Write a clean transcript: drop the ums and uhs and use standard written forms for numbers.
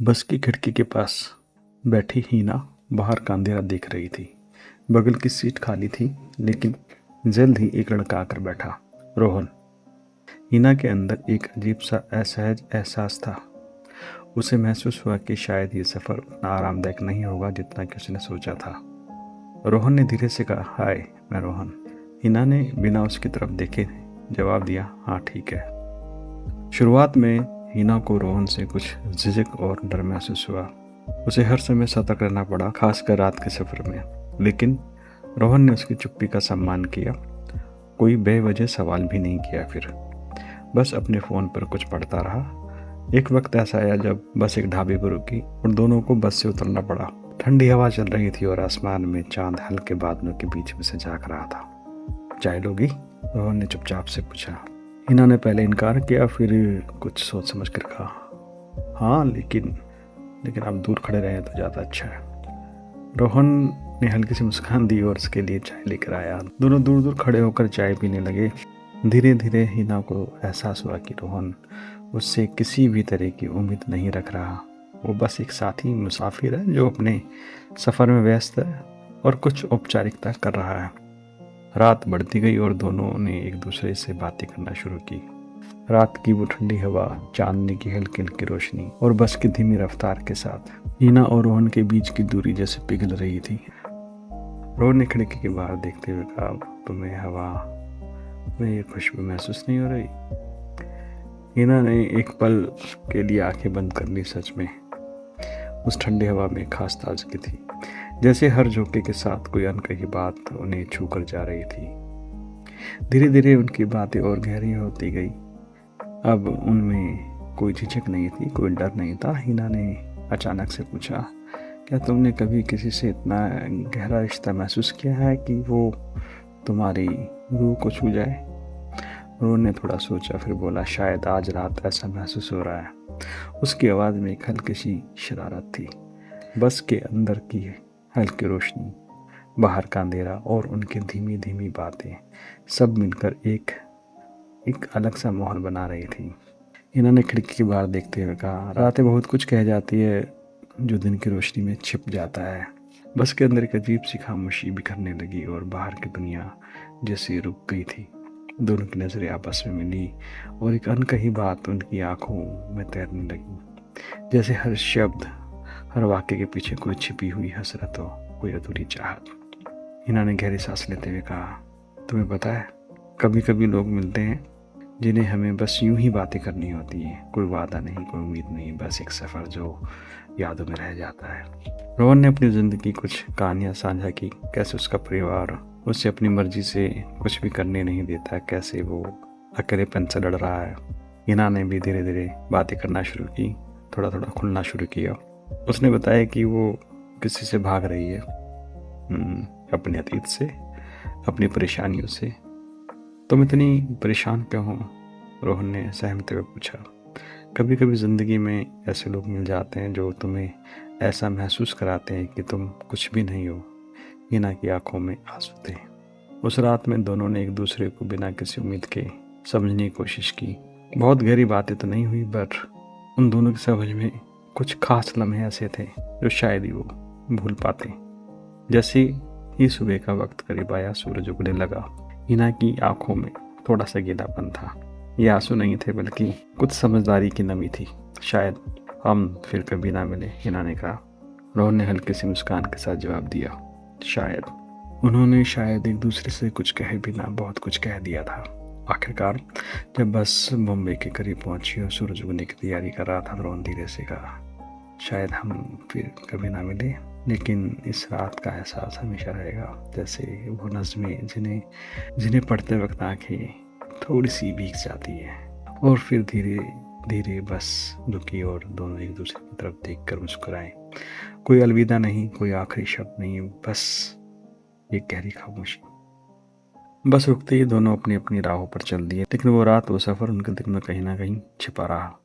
बस की खिड़की के पास बैठी हीना बाहर का अंधेरा देख रही थी। बगल की सीट खाली थी, लेकिन जल्द ही एक लड़का आकर बैठा, रोहन। हीना के अंदर एक अजीब सा असहज एहसास था। उसे महसूस हुआ कि शायद ये सफ़र उतना आरामदायक नहीं होगा जितना कि उसने सोचा था। रोहन ने धीरे से कहा, हाय, मैं रोहन। हीना ने बिना उसकी तरफ देखे जवाब दिया, हाँ ठीक है। शुरुआत में हीना को रोहन से कुछ झिझक और डर महसूस हुआ। उसे हर समय सतर्क रहना पड़ा, खासकर रात के सफ़र में। लेकिन रोहन ने उसकी चुप्पी का सम्मान किया। कोई बेवजह सवाल भी नहीं किया। फिर बस अपने फ़ोन पर कुछ पढ़ता रहा। एक वक्त ऐसा आया जब बस एक ढाबे पर रुकी और दोनों को बस से उतरना पड़ा। ठंडी हवा चल रही थी और आसमान में चांद हल्के बादलों के बीच में से झांक रहा था। चाय लोगी? रोहन ने चुपचाप से पूछा। हिना ने पहले इनकार किया, फिर कुछ सोच समझ कर कहा, हाँ, लेकिन आप दूर खड़े रहें तो ज़्यादा अच्छा है। रोहन ने हल्की सी मुस्कान दी और उसके लिए चाय लेकर आया। दोनों दूर दूर खड़े होकर चाय पीने लगे। धीरे धीरे हिना को एहसास हुआ कि रोहन उससे किसी भी तरह की उम्मीद नहीं रख रहा। वो बस एक साथी मुसाफिर है जो अपने सफ़र में व्यस्त है और कुछ औपचारिकता कर रहा है। रात बढ़ती गई और दोनों ने एक दूसरे से बातें करना शुरू की। रात की वो ठंडी हवा, चांदनी की हल्की हल्की रोशनी और बस की धीमी रफ्तार के साथ हीना और रोहन के बीच की दूरी जैसे पिघल रही थी। रोहन ने खिड़की के बाहर देखते हुए कहा, तुम्हें हवा में ये खुशबू महसूस नहीं हो रही? हीना ने एक पल के लिए आंखें बंद कर ली। सच में उस ठंडी हवा में खास ताजगी थी, जैसे हर झोंके के साथ कोई अनकही बात उन्हें छू कर जा रही थी। धीरे धीरे उनकी बातें और गहरी होती गई। अब उनमें कोई झिझक नहीं थी, कोई डर नहीं था। हीना ने अचानक से पूछा, क्या तुमने कभी किसी से इतना गहरा रिश्ता महसूस किया है कि वो तुम्हारी रूह को छू जाए? रोहन ने थोड़ा सोचा, फिर बोला, शायद आज रात ऐसा महसूस हो रहा है। उसकी आवाज़ में एक हल्की सी शरारत थी। बस के अंदर की हल्की रोशनी, बाहर का अंधेरा और उनकी धीमी धीमी बातें सब मिलकर एक अलग सा माहौल बना रही थी। इन्होंने खिड़की के बाहर देखते हुए कहा, रातें बहुत कुछ कह जाती है जो दिन की रोशनी में छिप जाता है। बस के अंदर एक अजीब सी खामोशी बिखरने लगी और बाहर की दुनिया जैसे रुक गई थी। दोनों की नज़रें आपस में मिली और एक अनकही बात उनकी आंखों में तैरने लगी, जैसे हर शब्द, हर वाक्य के पीछे कोई छिपी हुई हसरत हो, कोई अधूरी चाहत। हिना ने गहरी सांस लेते हुए कहा, तुम्हें पता है, कभी कभी लोग मिलते हैं जिन्हें हमें बस यूं ही बातें करनी होती है। कोई वादा नहीं, कोई उम्मीद नहीं, बस एक सफ़र जो यादों में रह जाता है। रोहन ने अपनी ज़िंदगी कुछ कहानियाँ साझा की, कैसे उसका परिवार उसे अपनी मर्जी से कुछ भी करने नहीं देता, कैसे वो अकेलेपन से लड़ रहा है। हिना ने भी धीरे धीरे बातें करना शुरू की, थोड़ा थोड़ा खुलना शुरू किया। उसने बताया कि वो किसी से भाग रही है, अपने अतीत से, अपनी परेशानियों से। तुम इतनी परेशान क्यों हो? रोहन ने सहमते हुए पूछा। कभी कभी ज़िंदगी में ऐसे लोग मिल जाते हैं जो तुम्हें ऐसा महसूस कराते हैं कि तुम कुछ भी नहीं हो। हिना की आंखों में आंसू थे। उस रात में दोनों ने एक दूसरे को बिना किसी उम्मीद के समझने की कोशिश की। बहुत गहरी बातें तो नहीं हुई, बट उन दोनों की समझ में कुछ खास लम्हे ऐसे थे जो शायद ही वो भूल पाते। जैसे ही सुबह का वक्त करीब आया, सूरज उगने लगा। हिना की आंखों में थोड़ा सा गीलापन था। ये आंसू नहीं थे, बल्कि कुछ समझदारी की नमी थी। शायद हम फिर कभी ना मिले, हिना ने कहा। रोहन ने हल्के सी मुस्कान के साथ जवाब दिया, शायद। उन्होंने शायद एक दूसरे से कुछ कहे बिना बहुत कुछ कह दिया था। आखिरकार जब बस मुंबई के करीब पहुंची और सूरज उगने की तैयारी कर रहा था, रोहन धीरे से कहा, शायद हम फिर कभी ना मिले, लेकिन इस रात का एहसास हमेशा रहेगा। जैसे वो नज़्में जिन्हें पढ़ते वक्त आंखें थोड़ी सी भीग जाती है और फिर धीरे धीरे बस रुकी और दोनों एक दूसरे की तरफ देखकर मुस्कुराए। कोई अलविदा नहीं, कोई आखिरी शब्द नहीं, बस एक गहरी खामोशी। बस रुकते ही दोनों अपनी अपनी राहों पर चल दिए, लेकिन वो रात, वो सफ़र उनके दिल में कहीं ना कहीं छिपा रहा।